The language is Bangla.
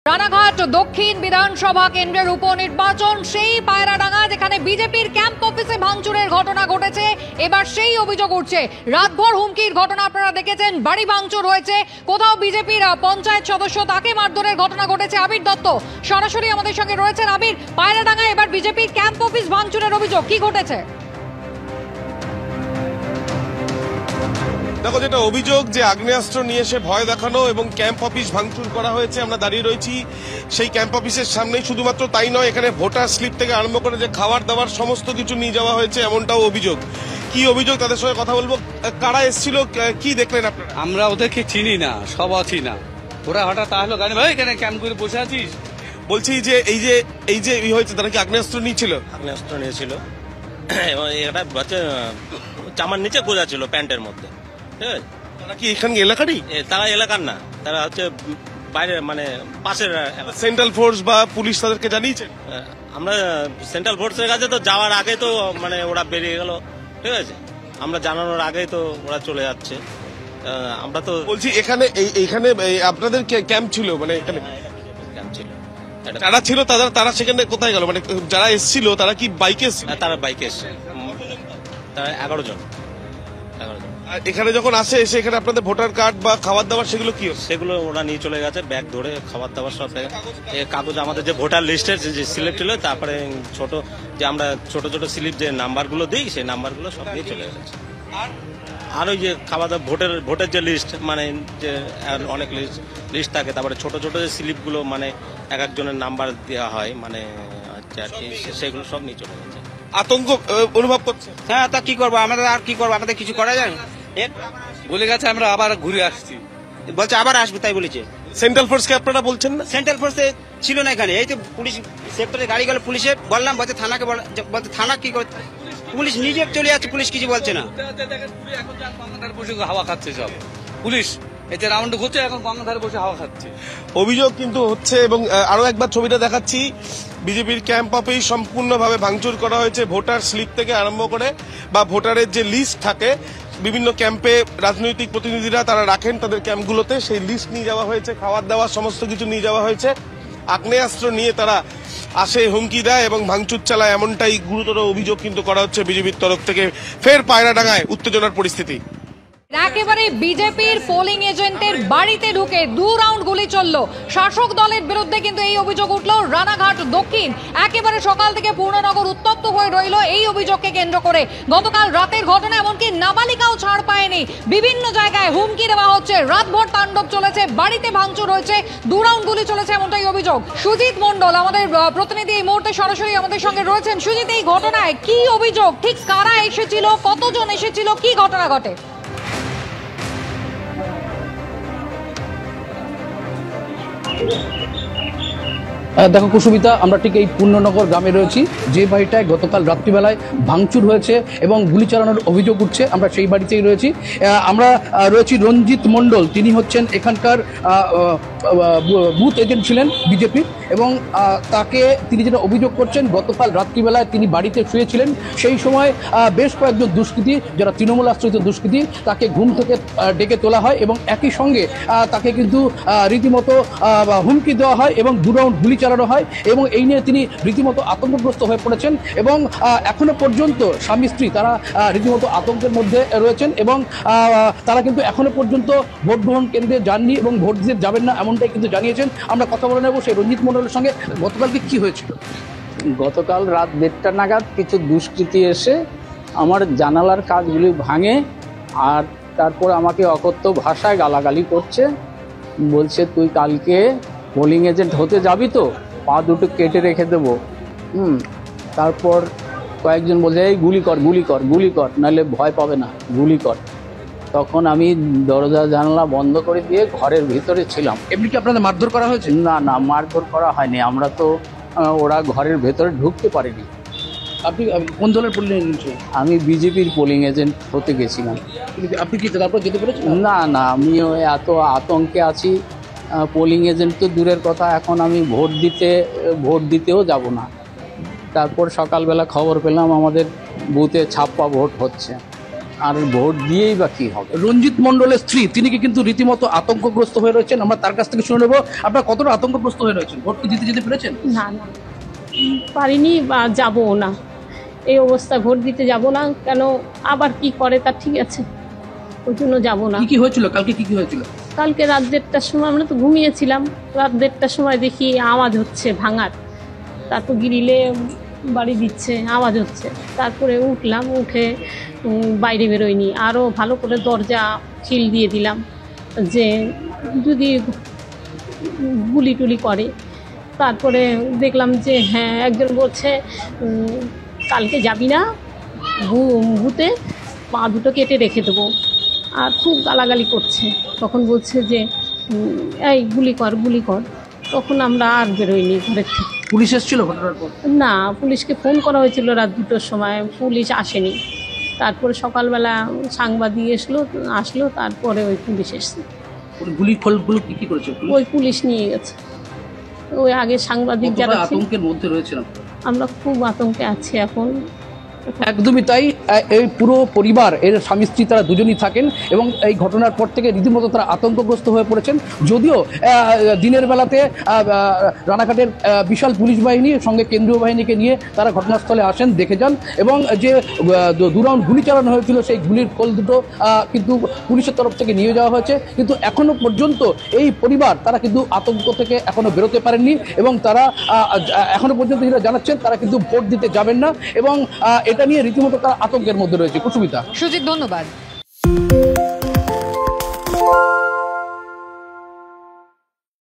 রানাঘাট দক্ষিণ বিধানসভা কেন্দ্রের উপনির্বাচন সেই পায়রাডাঙ্গা যেখানে বিজেপির ক্যাম্প অফিসে ভাঙচুরের ঘটনা ঘটেছে। এবার সেই অভিযোগ উঠছে, রাতভর হুমকির ঘটনা আপনারা দেখেছেন, বাড়ি ভাঙচুর হয়েছে, কোথাও বিজেপির পঞ্চায়েত সদস্য তাকে মারধরের ঘটনা ঘটেছে। আবির দত্ত সরাসরি আমাদের সঙ্গে রয়েছেন। আবির, পায়রাডাঙ্গা এবার বিজেপির ক্যাম্প অফিস ভাঙচুরের অভিযোগ, কি ঘটেছে? দেখো, যেটা অভিযোগ যে আগ্নেয়াস্ত্র নিয়ে এসে ভয় দেখানো এবং ক্যাম্প অফিস ভাঙচুর করা হয়েছে। আমরা দাঁড়িয়ে রয়েছি সেই ক্যাম্প অফিসের সামনেই। শুধুমাত্র তাই নয়, এখানে ভোটার স্লিপ থেকে আরম্ভ করে যে খাবার দাবার সমস্ত কিছু নিয়ে যাওয়া হয়েছে, এমনটাও অভিযোগ। কি অভিযোগ তাদের সঙ্গে কথা বলবো। কারা এসেছিল, কি দেখলেন আপনারা? আমরা ওদেরকে চিনি না, সব আছি না, ওরা হঠাৎ আসলো গাড়ি, ভাই এখানে ক্যাম্প করে বসে আছিস। বলছি যে এই যে হয়েছে, তারা কি আগ্নেয়াস্ত্র নিয়েছিল? আগ্নেয়াস্ত্র নিয়েছিল এবং এটা হচ্ছে জামার নিচে গোজা ছিল প্যান্টের মধ্যে। ঠিক আছে, তারা কি এখানে এলাকারই? তারা এলাকার না, তারা হচ্ছে বাইরে, মানে পাশের। সেন্ট্রাল ফোর্স বা পুলিশ তাদেরকে জানিয়েছে? আমরা সেন্ট্রাল ফোর্সের কাছে তো যাওয়ার আগে তো মানে ওরা বেরিয়ে গেল। ঠিক আছে, আমরা জানানোর আগেই তো ওরা চলে যাচ্ছে। আমরা তো বলছি এখানে আপনাদের ক্যাম্প ছিল, মানে এখানে ক্যাম্প ছিল। যারা ছিল তারা সেখানে কোথায় গেল? মানে যারা এসেছিল তারা কি বাইকে এসেছিল? তারা বাইকে এসছে, তারা 11 জন। এখানে যখন এসে এখানে আপনাদের ভোটার কার্ড বা খাবার দাবার সেগুলো কি? সেগুলো ওরা নিয়ে চলে গেছে, ব্যাগ ধরে খাবার দাবার সব কাগজ, আমাদের যে ভোটার লিস্টের যে সিলেক্ট ছিল, তারপরে ছোট যে আমরা ছোট ছোট স্লিপ যে নাম্বারগুলো দিই, সেই নাম্বারগুলো সব নিয়ে চলে গেছে। আর ওই যে খাবার দাবার ভোটের যে লিস্ট, মানে যে অনেক লিস্ট থাকে, তারপরে ছোট ছোট যে স্লিপগুলো, মানে এক একজনের নাম্বার দেওয়া হয়, মানে আর কি, সেগুলো সব নিয়ে চলে গেছে। আতঙ্ক অনুভব করছে? হ্যাঁ, তা কি করবো আমাদের, আর কি করবো আমাদের, কিছু করা যায়? বলে গেছে আমরা আবার ঘুরে আসছি, বলছে আবার আসবে, তাই বলেছে। সেন্ট্রাল ফোর্সকে আপনারা বলছেন না? সেন্ট্রাল ফোর্সে ছিল না এখানে, এই তো পুলিশ সেক্টরে গাড়ি গেল, পুলিশে বললাম, বলছে থানাকে বলছে থানা কি করে, পুলিশ নিজে চলে যাচ্ছে, পুলিশ কিছু বলছে না। এখন গঙ্গাধারে বসে হাওয়া খাচ্ছে সব পুলিশ, এতে রাউন্ড ঘুরছে, এখন গঙ্গাধারে বসে হাওয়া খাচ্ছে। অভিযোগ কিন্তু হচ্ছে। এবং আরো একবার ছবিটা দেখাচ্ছি, বিজেপির ক্যাম্প অফিস সম্পূর্ণভাবে ভাঙচুর করা হয়েছে। ভোটার স্লিপ থেকে আরম্ভ করে বা ভোটারের যে লিস্ট থাকে, বিভিন্ন ক্যাম্পে রাজনৈতিক প্রতিনিধিরা তারা রাখেন তাদের ক্যাম্পগুলোতে, সেই লিস্ট নিয়ে যাওয়া হয়েছে, খাবার দাবার সমস্ত কিছু নিয়ে যাওয়া হয়েছে। আগ্নেয়াস্ত্র নিয়ে তারা আসে, হুমকি দেয় এবং ভাঙচুর চালায়, এমনটাই গুরুতর অভিযোগ কিন্তু করা হচ্ছে বিজেপির তরফ থেকে। ফের পায়রাডাঙ্গায় উত্তেজনার পরিস্থিতি। একেবারে বিজেপির পোলিং এজেন্টের বাড়িতে ঢুকে 2 রাউন্ড গুলি চলল। শাসক দলের বিরুদ্ধে কিন্তু এই অভিযোগ উঠল। রানাঘাট দক্ষিণ একেবারে সকাল থেকে পূর্ণনগর উত্তপ্ত হয়ে রইল এই অভিযোগকে কেন্দ্র করে। গতকাল রাতের ঘটনা, এমনকি নাবালিকাও ছাড় পায়নি। বিভিন্ন জায়গায় হুমকি দেওয়া হচ্ছে, রাতভর তাণ্ডব চলেছে, বাড়িতে ভাঙচুর হয়েছে, 2 রাউন্ড গুলি চলেছে, এমনটাই অভিযোগ। সুজিত মণ্ডল আমাদের প্রতিনিধি এই মুহূর্তে সরাসরি আমাদের সঙ্গে রয়েছেন। সুজিত, এই ঘটনায় কি অভিযোগ, ঠিক কারা এসেছিল, কতজন এসেছিল, কি ঘটনা ঘটে? দেখো কুসুমিতা, আমরা ঠিক এই পূর্ণনগর গ্রামে রয়েছি, যে বাড়িটায় গতকাল রাত্রিবেলায় ভাঙচুর হয়েছে এবং গুলি চালানোর অভিযোগ উঠছে, আমরা সেই বাড়িতেই রয়েছি। আমরা রয়েছি রঞ্জিত মণ্ডল, তিনি হচ্ছেন এখানকার বুথ এজেন্ট ছিলেন বিজেপির, এবং তিনি যেটা অভিযোগ করছেন, গতকাল রাত্রিবেলায় তিনি বাড়িতে শুয়েছিলেন, সেই সময় বেশ কয়েকজন দুষ্কৃতী, যারা তৃণমূল আশ্রিত দুষ্কৃতী, তাকে ঘুম থেকে ডেকে তোলা হয় এবং একই সঙ্গে তাকে কিন্তু রীতিমতো হুমকি দেওয়া হয় এবং 2 রাউন্ড গুলি চালানো হয়, এবং এই নিয়ে তিনি রীতিমতো আতঙ্কগ্রস্ত হয়ে পড়েছেন এবং এখনো পর্যন্ত স্বামী স্ত্রী তারা রীতিমতো আতঙ্কের মধ্যে রয়েছেন এবং তারা কিন্তু এখনো পর্যন্ত ভোট গ্রহণ কেন্দ্রে যাননি এবং ভোট দিতে যাবেন না, এমনটাই কিন্তু জানিয়েছেন। আমরা কথা বলে নেব সেই রঞ্জিত মণ্ডলের সঙ্গে। গতকালকে কি হয়েছিল? গতকাল রাত 1:30 নাগাদ কিছু দুষ্কৃতী এসে আমার জানালার কাজগুলি ভাঙে, আর তারপর আমাকে অকথ্য ভাষায় গালাগালি করছে, বলছে তুই কালকে পোলিং এজেন্ট হতে যাবি তো, পা দুটো কেটে রেখে দেবো। তারপর কয়েকজন বলছে এই গুলি কর গুলি কর গুলি কর, নাহলে ভয় পাবে না, গুলি কর। তখন আমি দরজা জানালা বন্ধ করে দিয়ে ঘরের ভিতরে ছিলাম। এমনি কি আপনাদের মারধর করা হয়েছে? না, মারধর করা হয়নি, আমরা তো ওরা ঘরের ভেতরে ঢুকতে পারিনি। আপনি কোন দলের পোলিং এজেন্ট ছিলেন? আমি বিজেপির পোলিং এজেন্ট হতে গেছিলাম। আপনি কি তারপর যেতে পেরেছেন? না, আমিও এত আতঙ্কে আছি, পোলিং এজেন্ট তো দূরের কথা, এখন আমি ভোট দিতেও যাব না। তারপর সকালবেলা খবর পেলাম আমাদের বুথে ছাপ্পা ভোট হচ্ছে। আর ভোট দিয়েই বা কি হবে। রঞ্জিত মণ্ডলের স্ত্রী তিনি কি কিন্তু রীতিমতো আতঙ্কগ্রস্ত হয়ে রয়েছেন, আমরা তার কাছ থেকে শুনে নেবো আপনার কতটা আতঙ্কগ্রস্ত হয়ে রয়েছেন, ভোট কি দিতে যেতে পেরেছেন? না না, পারিনি বা যাবো না, এই অবস্থা ভোট দিতে যাব না। কেন আবার কি করে তা ঠিক আছে, ওই জন্য যাবো না। কি কি হয়েছিল কালকে, কি কি হয়েছিল? কালকে রাত 1:30টার সময় আমরা তো ঘুমিয়েছিলাম, রাত 1:30টার সময় দেখি আওয়াজ হচ্ছে ভাঙার, তারপর গ্রিলে বাড়ি দিচ্ছে, আওয়াজ হচ্ছে। তারপরে উঠলাম, উঠে বাইরে বেরোয়নি, আরও ভালো করে দরজা খিল দিয়ে দিলাম যে যদি গুলি টুলি করে। তারপরে দেখলাম যে হ্যাঁ, একজন বলছে কালকে যাবি না, ভূতে পা দুটো কেটে রেখে দেবো, আর খুব গালাগালি করছে। তখন বলছে যে এই গুলি কর গুলি কর। তখন আমরা আর বেরোইনি ঘরের থেকে। পুলিশ এসেছিল ঘটনার পর? না, পুলিশকে ফোন করা হয়েছিল রাত 2টোর সময়, পুলিশ আসেনি। তারপরে সকালবেলা সাংবাদিক আসলো, তারপরে ওই পুলিশ এসছে। গুলি খোলগুলো কি কি করেছে? ওই পুলিশ নিয়ে গেছে। ওই আগে সাংবাদিক যারা ছিল, আতঙ্কের মধ্যে রয়েছিলাম, আমরা খুব আতঙ্কে আছি এখন। একদমই তাই। এই পুরো পরিবার, এর স্বামী স্ত্রী তারা দুজনই থাকেন এবং এই ঘটনার পর থেকে রীতিমতো তারা আতঙ্কগ্রস্ত হয়ে পড়েছেন। যদিও দিনের বেলাতে রানাঘাটের বিশাল পুলিশ বাহিনী সঙ্গে কেন্দ্রীয় বাহিনীকে নিয়ে তারা ঘটনাস্থলে আসেন, দেখে যান এবং যে 2 রাউন্ড গুলি চালানো হয়েছিল সেই গুলির খোল দুটো কিন্তু পুলিশের তরফ থেকে নিয়ে যাওয়া হয়েছে। কিন্তু এখনো পর্যন্ত এই পরিবার তারা কিন্তু আতঙ্ক থেকে এখনো বেরোতে পারেননি এবং তারা এখনো পর্যন্ত যেটা জানাচ্ছেন তারা কিন্তু ভোট দিতে যাবেন না এবং এটা নিয়ে রীতিমতো তারা আতঙ্কের মধ্যে রয়েছে। কুসুমিতা, সুজিত, ধন্যবাদ।